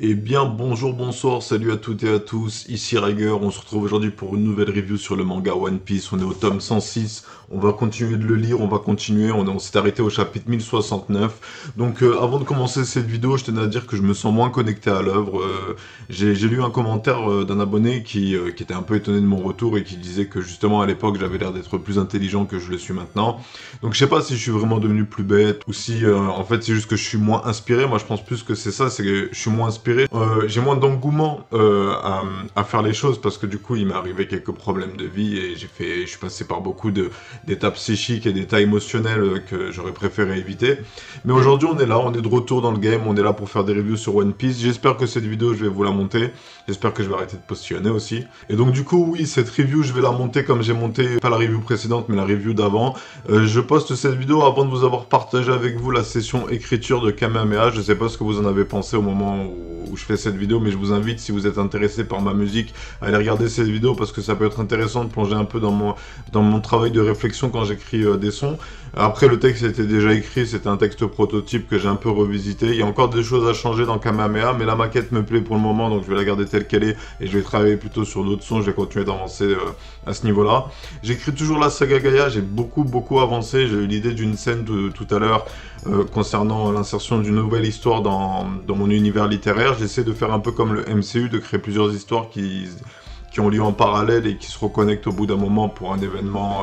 Eh bien, bonjour, bonsoir, salut à toutes et à tous, ici Riger, on se retrouve aujourd'hui pour une nouvelle review sur le manga One Piece, on est au tome 106, on va continuer de le lire, on va continuer, on s'est arrêté au chapitre 1069, donc avant de commencer cette vidéo, je tenais à dire que je me sens moins connecté à l'œuvre, j'ai lu un commentaire d'un abonné qui était un peu étonné de mon retour et qui disait que justement à l'époque j'avais l'air d'être plus intelligent que je le suis maintenant, donc je sais pas si je suis vraiment devenu plus bête, ou si en fait c'est juste que je suis moins inspiré, moi je pense plus que c'est ça, c'est que je suis moins inspiré. J'ai moins d'engouement à faire les choses parce que du coup il m'est arrivé quelques problèmes de vie et je suis passé par beaucoup d'états psychiques et d'états émotionnels que j'aurais préféré éviter. Mais aujourd'hui on est là, on est de retour dans le game, on est là pour faire des reviews sur One Piece. J'espère que cette vidéo je vais vous la monter, j'espère que je vais arrêter de postillonner aussi. Et donc du coup oui, cette review je vais la monter comme j'ai monté, pas la review précédente mais la review d'avant. Je poste cette vidéo avant de vous avoir partagé avec vous la session écriture de Kamehameha. Je sais pas ce que vous en avez pensé au moment où je fais cette vidéo, mais je vous invite, si vous êtes intéressé par ma musique, à aller regarder cette vidéo parce que ça peut être intéressant de plonger un peu dans mon travail de réflexion quand j'écris des sons. Après, le texte était déjà écrit, c'était un texte prototype que j'ai un peu revisité. Il y a encore des choses à changer dans Kamehameha, mais la maquette me plaît pour le moment, donc je vais la garder telle qu'elle est et je vais travailler plutôt sur d'autres sons. Je vais continuer d'avancer à ce niveau-là. J'écris toujours la saga Gaïa, j'ai beaucoup avancé. J'ai eu l'idée d'une scène tout à l'heure concernant l'insertion d'une nouvelle histoire dans mon univers littéraire. J'essaie de faire un peu comme le MCU, de créer plusieurs histoires qui ont lieu en parallèle et qui se reconnectent au bout d'un moment pour un événement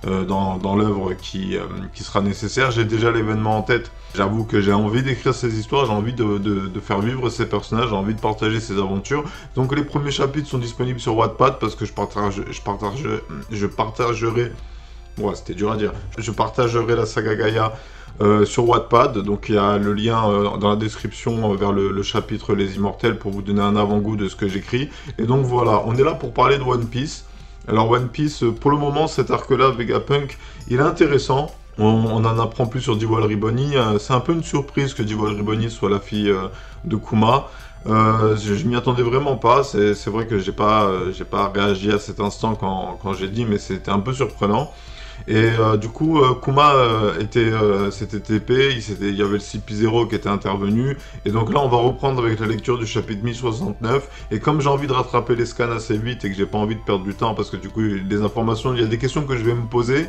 dans l'œuvre qui sera nécessaire. J'ai déjà l'événement en tête. J'avoue que j'ai envie d'écrire ces histoires, j'ai envie de faire vivre ces personnages, j'ai envie de partager ces aventures. Donc les premiers chapitres sont disponibles sur Wattpad parce que je partagerai... Ouais, c'était dur à dire. Je partagerai la saga Gaïa sur Wattpad, donc il y a le lien dans la description vers le chapitre Les Immortels pour vous donner un avant-goût de ce que j'écris. Et donc voilà, on est là pour parler de One Piece. Alors One Piece, pour le moment, cet arc-là, Vegapunk, il est intéressant. On en apprend plus sur Diwal Riboni. C'est un peu une surprise que Diwal Riboni soit la fille de Kuma. Je m'y attendais vraiment pas. C'est vrai que j'ai pas réagi à cet instant quand j'ai dit, mais c'était un peu surprenant. Et du coup, Kuma s'était TP, il y avait le CP0 qui était intervenu, et donc là on va reprendre avec la lecture du chapitre 1069, et comme j'ai envie de rattraper les scans assez vite et que j'ai pas envie de perdre du temps, parce que du coup, les informations, il y a des questions que je vais me poser,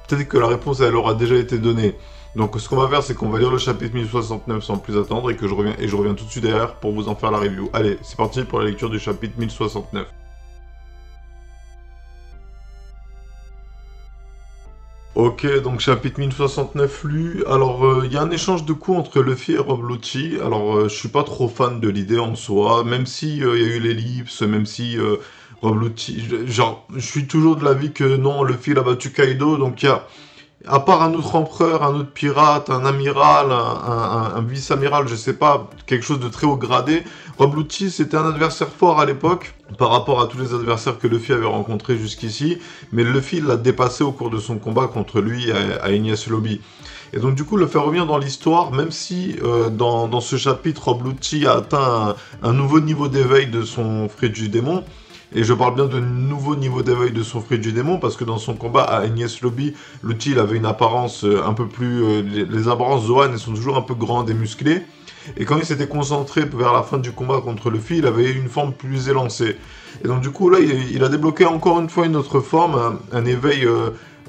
peut-être que la réponse elle aura déjà été donnée. Donc ce qu'on va faire, c'est qu'on va lire le chapitre 1069 sans plus attendre, et je reviens tout de suite derrière pour vous en faire la review. Allez, c'est parti pour la lecture du chapitre 1069. Ok, donc chapitre 1069 lu. Alors, il y a un échange de coups entre Luffy et Rob Lucci. Alors, je suis pas trop fan de l'idée en soi, même si il y a eu l'ellipse, même si Rob Lucci... Genre, je suis toujours de l'avis que non, Luffy il a battu Kaido, donc il y a... À part un autre empereur, un autre pirate, un amiral, un vice-amiral, je sais pas, quelque chose de très haut gradé, Rob Lucci c'était un adversaire fort à l'époque, par rapport à tous les adversaires que Luffy avait rencontrés jusqu'ici, mais Luffy l'a dépassé au cours de son combat contre lui à Enies Lobby. Et donc du coup, le faire revenir dans l'histoire, même si dans ce chapitre, Rob Lucci a atteint un nouveau niveau d'éveil de son fruit du démon. Et je parle bien de nouveau niveau d'éveil de son fruit du démon, parce que dans son combat à Enies Lobby, Lucci avait une apparence un peu plus... les apparences Zoan, elles sont toujours un peu grandes et musclées. Et quand il s'était concentré vers la fin du combat contre Luffy, il avait une forme plus élancée. Et donc du coup, là, il a débloqué encore une fois une autre forme, un éveil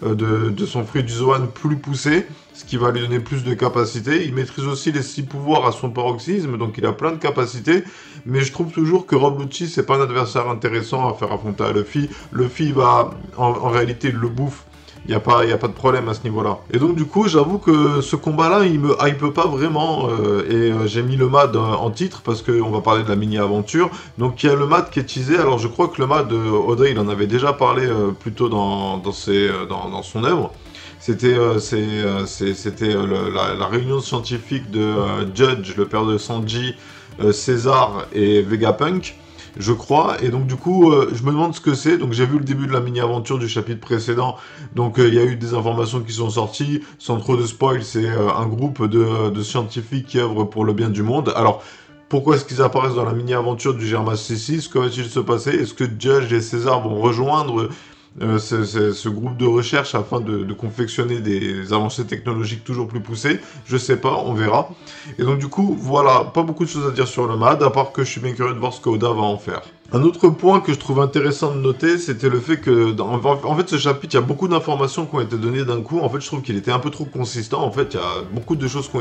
de son fruit du Zoan plus poussé, ce qui va lui donner plus de capacités. Il maîtrise aussi les 6 pouvoirs à son paroxysme, donc il a plein de capacités, mais je trouve toujours que Rob Lucci, c'est pas un adversaire intéressant à faire affronter à Luffy. Luffy va, en réalité, il le bouffe. Il n'y a pas de problème à ce niveau-là. Et donc du coup, j'avoue que ce combat-là, il me hype pas vraiment. J'ai mis le MAD en titre parce qu'on va parler de la mini-aventure. Donc il y a le MAD qui est teasé. Alors je crois que le MAD, Audrey, il en avait déjà parlé plus tôt dans son œuvre. C'était la réunion scientifique de Judge, le père de Sanji, César et Vegapunk, je crois, et donc du coup, je me demande ce que c'est. Donc j'ai vu le début de la mini-aventure du chapitre précédent, donc il y a eu des informations qui sont sorties, sans trop de spoil, c'est un groupe de scientifiques qui œuvrent pour le bien du monde. Alors, pourquoi est-ce qu'ils apparaissent dans la mini-aventure du Germa C6? Que va-t-il se passer? Est-ce que Judge et César vont rejoindre ce groupe de recherche afin de confectionner des avancées technologiques toujours plus poussées. Je sais pas, on verra. Et donc du coup, voilà, pas beaucoup de choses à dire sur le MAD, à part que je suis bien curieux de voir ce que Oda va en faire. Un autre point que je trouve intéressant de noter, c'était le fait que, en fait, ce chapitre, il y a beaucoup d'informations qui ont été données d'un coup. En fait, je trouve qu'il était un peu trop consistant. En fait, il y a beaucoup de choses qui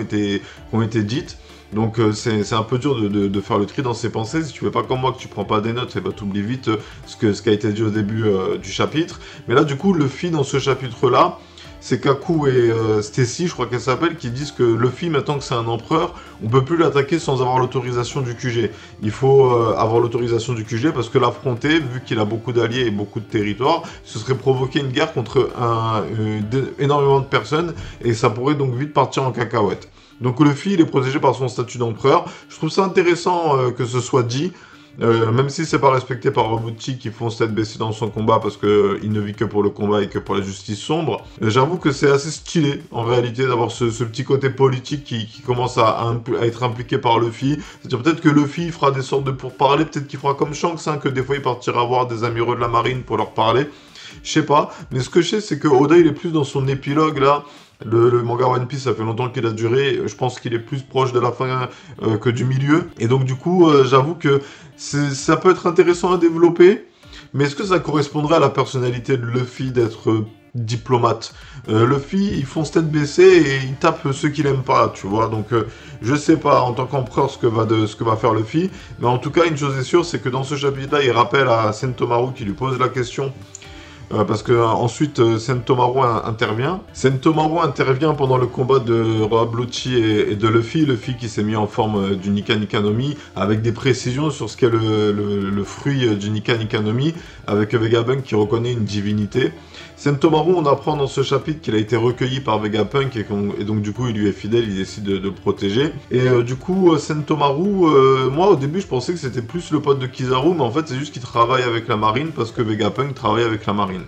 ont été dites. Donc, c'est un peu dur de faire le tri dans ses pensées. Si tu fais pas comme moi, que tu prends pas des notes, et bah, tu oublies vite ce qui a été dit au début du chapitre. Mais là, du coup, Luffy, dans ce chapitre-là, c'est Kaku et Stacy, je crois qu'elle s'appelle, qui disent que Luffy, maintenant que c'est un empereur, on peut plus l'attaquer sans avoir l'autorisation du QG. Il faut avoir l'autorisation du QG parce que l'affronter, vu qu'il a beaucoup d'alliés et beaucoup de territoires, ce serait provoquer une guerre contre énormément de personnes et ça pourrait donc vite partir en cacahuète. Donc Luffy, il est protégé par son statut d'empereur. Je trouve ça intéressant que ce soit dit. Même si c'est pas respecté par Robuchi qui fonce tête baissée dans son combat parce que il ne vit que pour le combat et que pour la justice sombre, j'avoue que c'est assez stylé en réalité d'avoir ce petit côté politique qui commence à être impliqué par Luffy. C'est-à-dire peut-être que Luffy fera des sortes de pourparlers, peut-être qu'il fera comme Shanks, hein, que des fois il partira voir des amiraux de la marine pour leur parler. Je sais pas, mais ce que je sais c'est que Oda il est plus dans son épilogue là. Le manga One Piece, ça fait longtemps qu'il a duré. Je pense qu'il est plus proche de la fin que du milieu. Et donc, du coup, j'avoue que ça peut être intéressant à développer. Mais est-ce que ça correspondrait à la personnalité de Luffy d'être diplomate? Luffy, il fonce tête baissée et il tape ceux qu'il aime pas, tu vois. Donc, je sais pas en tant qu'empereur ce que va faire Luffy. Mais en tout cas, une chose est sûre, c'est que dans ce chapitre-là, il rappelle à Sentomaru qui lui pose la question. Parce que ensuite Sentomaru intervient. Sentomaru intervient pendant le combat de Roabluchi et de Luffy. Luffy qui s'est mis en forme du Nika Nika no Mi, avec des précisions sur ce qu'est le fruit du Nika Nika no Mi, avec Vegapunk qui reconnaît une divinité. Sentomaru, on apprend dans ce chapitre qu'il a été recueilli par Vegapunk et donc du coup il lui est fidèle, il décide de le protéger. Et du coup Sentomaru, moi au début je pensais que c'était plus le pote de Kizaru, mais en fait c'est juste qu'il travaille avec la marine parce que Vegapunk travaille avec la marine.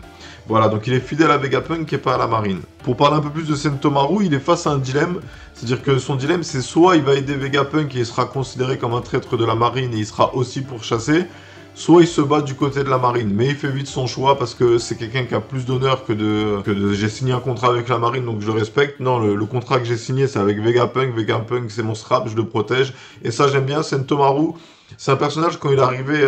Voilà, donc il est fidèle à Vegapunk et pas à la marine. Pour parler un peu plus de Sentomaru, il est face à un dilemme, c'est-à-dire que son dilemme c'est soit il va aider Vegapunk et il sera considéré comme un traître de la marine et il sera aussi pourchassé, soit il se bat du côté de la marine, mais il fait vite son choix parce que c'est quelqu'un qui a plus d'honneur que de j'ai signé un contrat avec la marine donc je le respecte. Non, le contrat que j'ai signé c'est avec Vegapunk, Vegapunk c'est mon scrap, je le protège, et ça j'aime bien. Sentomaru, c'est un personnage, quand il est arrivé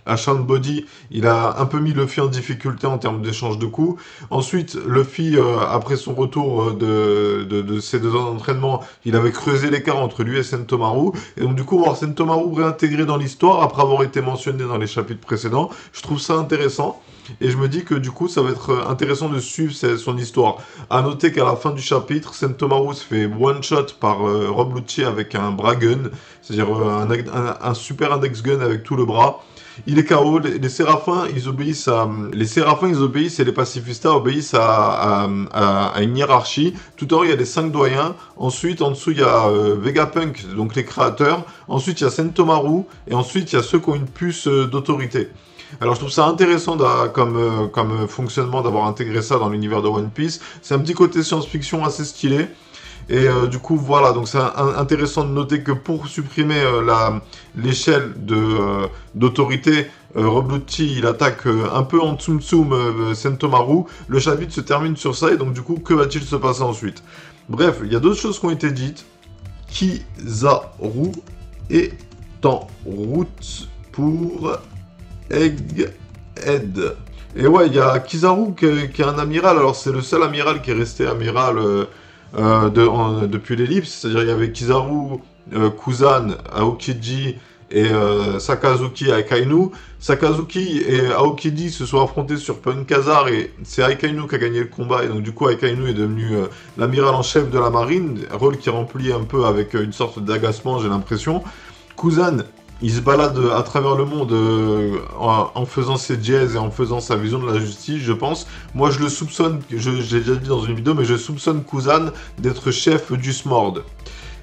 à Shadow Body, il a un peu mis Luffy en difficulté en termes d'échange de coups. Ensuite, Luffy, après son retour de ses 2 ans d'entraînement, il avait creusé l'écart entre lui et Sentomaru. Et donc du coup, voir Sentomaru réintégré dans l'histoire, après avoir été mentionné dans les chapitres précédents, je trouve ça intéressant. Et je me dis que du coup, ça va être intéressant de suivre son histoire. À noter qu'à la fin du chapitre, Sentomaru se fait one-shot par Rob Lucci avec un bras gun, c'est-à-dire un super index gun avec tout le bras. Il est KO, les Séraphins, ils obéissent et les pacifistas obéissent à une hiérarchie. Tout en haut, il y a les 5 doyens. Ensuite, en dessous, il y a Vegapunk, donc les créateurs. Ensuite, il y a Sentomaru. Et ensuite, il y a ceux qui ont une puce d'autorité. Alors je trouve ça intéressant comme fonctionnement d'avoir intégré ça dans l'univers de One Piece. C'est un petit côté science-fiction assez stylé. Et du coup, voilà, donc c'est intéressant de noter que pour supprimer l'échelle d'autorité, Rob Lucci, il attaque un peu en tsum tsum Sentomaru. Le chapitre se termine sur ça, et donc du coup, que va-t-il se passer ensuite? Bref, il y a d'autres choses qui ont été dites. Kizaru est en route pour Egghead. Et ouais, il y a Kizaru qui est un amiral. Alors c'est le seul amiral qui est resté amiral depuis l'ellipse. C'est-à-dire il y avait Kizaru, Kuzan, Aokiji et Sakazuki Akainu. Sakazuki et Aokiji se sont affrontés sur Punkazar et c'est Akainu qui a gagné le combat. Et donc du coup Akainu est devenu l'amiral en chef de la marine, rôle qui remplit un peu avec une sorte d'agacement, j'ai l'impression. Kuzan, il se balade à travers le monde en faisant ses jazz et en faisant sa vision de la justice, je pense. Moi, je le soupçonne, j'ai déjà dit dans une vidéo, mais je soupçonne Kuzan d'être chef du SMORD.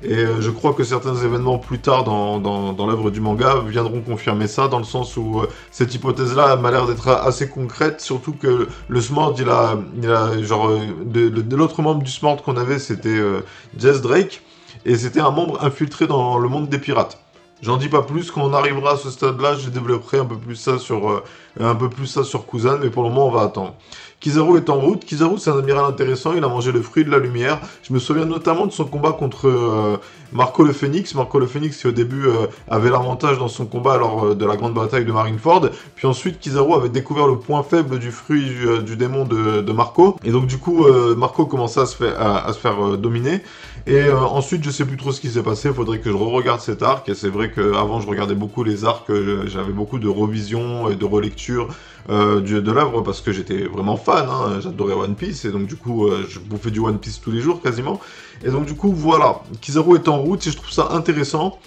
Et je crois que certains événements plus tard dans l'œuvre du manga viendront confirmer ça, dans le sens où cette hypothèse-là m'a l'air d'être assez concrète, surtout que le SMORD, il a genre, de l'autre membre du SMORD qu'on avait, c'était Jazz Drake, et c'était un membre infiltré dans le monde des pirates. J'en dis pas plus, quand on arrivera à ce stade-là, je développerai un peu plus ça sur Kuzan, mais pour le moment, on va attendre. Kizaru est en route. Kizaru, c'est un amiral intéressant, il a mangé le fruit de la lumière. Je me souviens notamment de son combat contre Marco le Phénix. Marco le Phénix qui au début avait l'avantage dans son combat lors de la grande bataille de Marineford. Puis ensuite, Kizaru avait découvert le point faible du fruit du démon de Marco. Et donc du coup, Marco commençait à se faire dominer. Et ensuite, je sais plus trop ce qui s'est passé, il faudrait que je re-regarde cet arc, et c'est vrai qu'avant je regardais beaucoup les arcs, j'avais beaucoup de revisions et de relectures de l'œuvre, parce que j'étais vraiment fan, hein, j'adorais One Piece, et donc du coup, je bouffais du One Piece tous les jours quasiment. Et donc du coup, voilà, Kizaru est en route, et je trouve ça intéressant,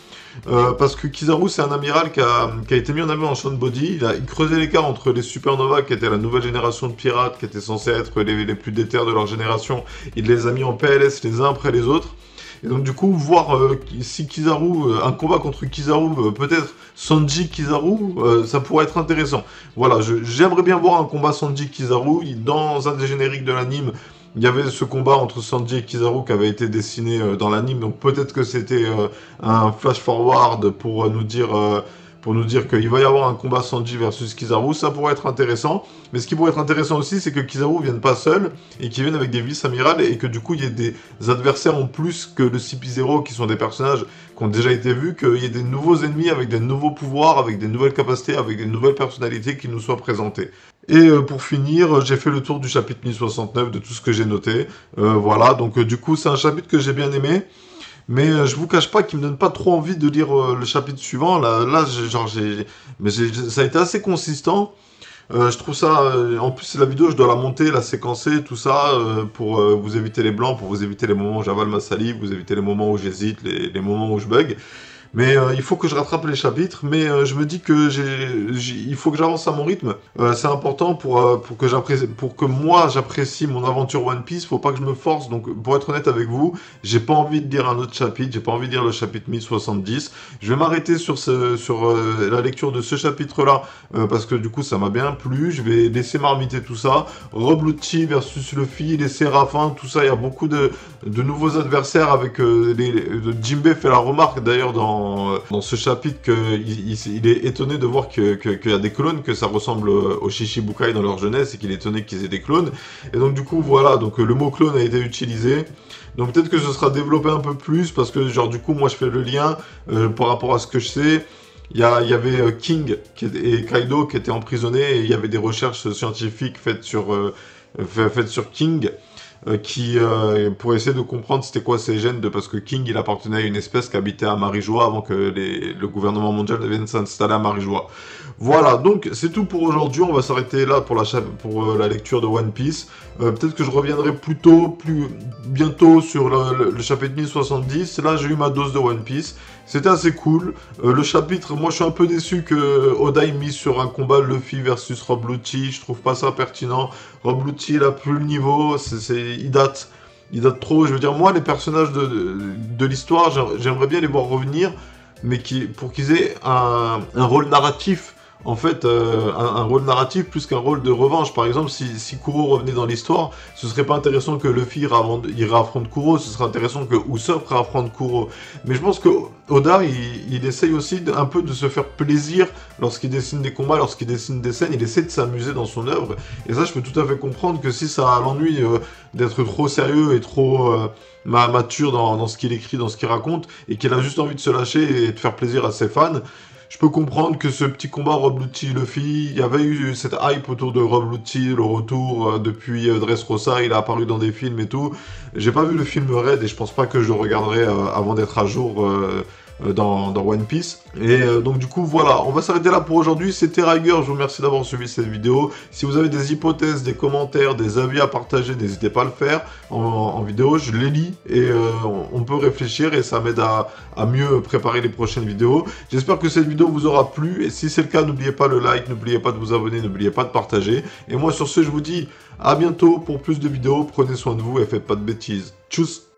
parce que Kizaru, c'est un amiral qui a été mis en avant en Shonen Body. Il creusait l'écart entre les Supernovas, qui étaient la nouvelle génération de pirates, qui étaient censés être les plus déter de leur génération. Il les a mis en PLS les uns après les autres. Et donc du coup, voir si Kizaru, un combat contre Kizaru, peut-être Sanji Kizaru, ça pourrait être intéressant. Voilà, j'aimerais bien voir un combat Sanji Kizaru. Dans un des génériques de l'anime, il y avait ce combat entre Sanji et Kizaru qui avait été dessiné dans l'anime, donc peut-être que c'était un flash forward pour nous dire qu'il va y avoir un combat Sanji versus Kizaru. Ça pourrait être intéressant, mais ce qui pourrait être intéressant aussi, c'est que Kizaru vienne pas seul, et qu'il vienne avec des vice-amirals, et que du coup il y ait des adversaires en plus que le CP0, qui sont des personnages qui ont déjà été vus, qu'il y ait des nouveaux ennemis avec des nouveaux pouvoirs, avec des nouvelles capacités, avec des nouvelles personnalités qui nous soient présentées. Et pour finir, j'ai fait le tour du chapitre 1069 de tout ce que j'ai noté. Voilà, donc du coup c'est un chapitre que j'ai bien aimé. Mais je vous cache pas qu'il me donne pas trop envie de lire le chapitre suivant. Ça a été assez consistant. Je trouve ça... en plus, la vidéo, je dois la monter, la séquencer, tout ça, pour vous éviter les blancs, pour vous éviter les moments où j'avale ma salive, vous éviter les moments où j'hésite, les moments où je bug. Mais il faut que je rattrape les chapitres, mais je me dis que il faut que j'avance à mon rythme. C'est important pour que moi j'apprécie mon aventure One Piece, faut pas que je me force. Donc pour être honnête avec vous, j'ai pas envie de lire un autre chapitre, j'ai pas envie de lire le chapitre 1070. Je vais m'arrêter sur la lecture de ce chapitre-là, parce que du coup ça m'a bien plu. Je vais laisser marmiter tout ça. Rob Lucci versus Luffy, les Séraphins, tout ça, il y a beaucoup de nouveaux adversaires avec Jinbei fait la remarque d'ailleurs dans ce chapitre qu'il est étonné de voir qu'il y a des clones, que ça ressemble aux Shichibukai dans leur jeunesse, et qu'il est étonné qu'ils aient des clones. Et donc du coup voilà, donc le mot clone a été utilisé. Donc peut-être que ce sera développé un peu plus, parce que genre du coup moi je fais le lien par rapport à ce que je sais. Il y avait King et Kaido qui étaient emprisonnés, et il y avait des recherches scientifiques faites sur King. Pour essayer de comprendre c'était quoi ces gènes, parce que King il appartenait à une espèce qui habitait à Marijoa avant que le gouvernement mondial vienne s'installer à Marijoa. Voilà, donc c'est tout pour aujourd'hui, on va s'arrêter là pour la lecture de One Piece. Peut-être que je reviendrai plus bientôt sur le chapitre 1070. Là j'ai eu ma dose de One Piece, c'était assez cool. Le chapitre, moi je suis un peu déçu que Oda ait mis sur un combat Luffy versus Rob Lucci, je trouve pas ça pertinent. Rob Lucci il a plus le niveau, il date trop. Je veux dire, moi les personnages de l'histoire, j'aimerais bien les voir revenir, mais pour qu'ils aient un rôle narratif. En fait, un rôle narratif plus qu'un rôle de revanche. Par exemple, si Kuro revenait dans l'histoire, ce serait pas intéressant que Luffy réaffronte Kuro, ce serait intéressant que Usopp réaffronte Kuro. Mais je pense que Oda, il essaye aussi un peu de se faire plaisir lorsqu'il dessine des combats, lorsqu'il dessine des scènes, il essaie de s'amuser dans son œuvre. Et ça, je peux tout à fait comprendre que si ça l'ennuie d'être trop sérieux et trop mature dans ce qu'il écrit, dans ce qu'il raconte, et qu'il a juste envie de se lâcher et de faire plaisir à ses fans, je peux comprendre que ce petit combat Rob Lucci-Luffy, il y avait eu cette hype autour de Rob Lucci, le retour depuis Dressrosa, il a apparu dans des films et tout. J'ai pas vu le film Red, et je pense pas que je le regarderai avant d'être à jour dans One Piece. Et donc du coup voilà, on va s'arrêter là pour aujourd'hui. C'était Riger, je vous remercie d'avoir suivi cette vidéo. Si vous avez des hypothèses, des commentaires, des avis à partager, n'hésitez pas à le faire en vidéo, je les lis, et on peut réfléchir, et ça m'aide à mieux préparer les prochaines vidéos. J'espère que cette vidéo vous aura plu, et si c'est le cas, n'oubliez pas le like, n'oubliez pas de vous abonner, n'oubliez pas de partager. Et moi sur ce, je vous dis à bientôt pour plus de vidéos, prenez soin de vous et faites pas de bêtises. Tchuss.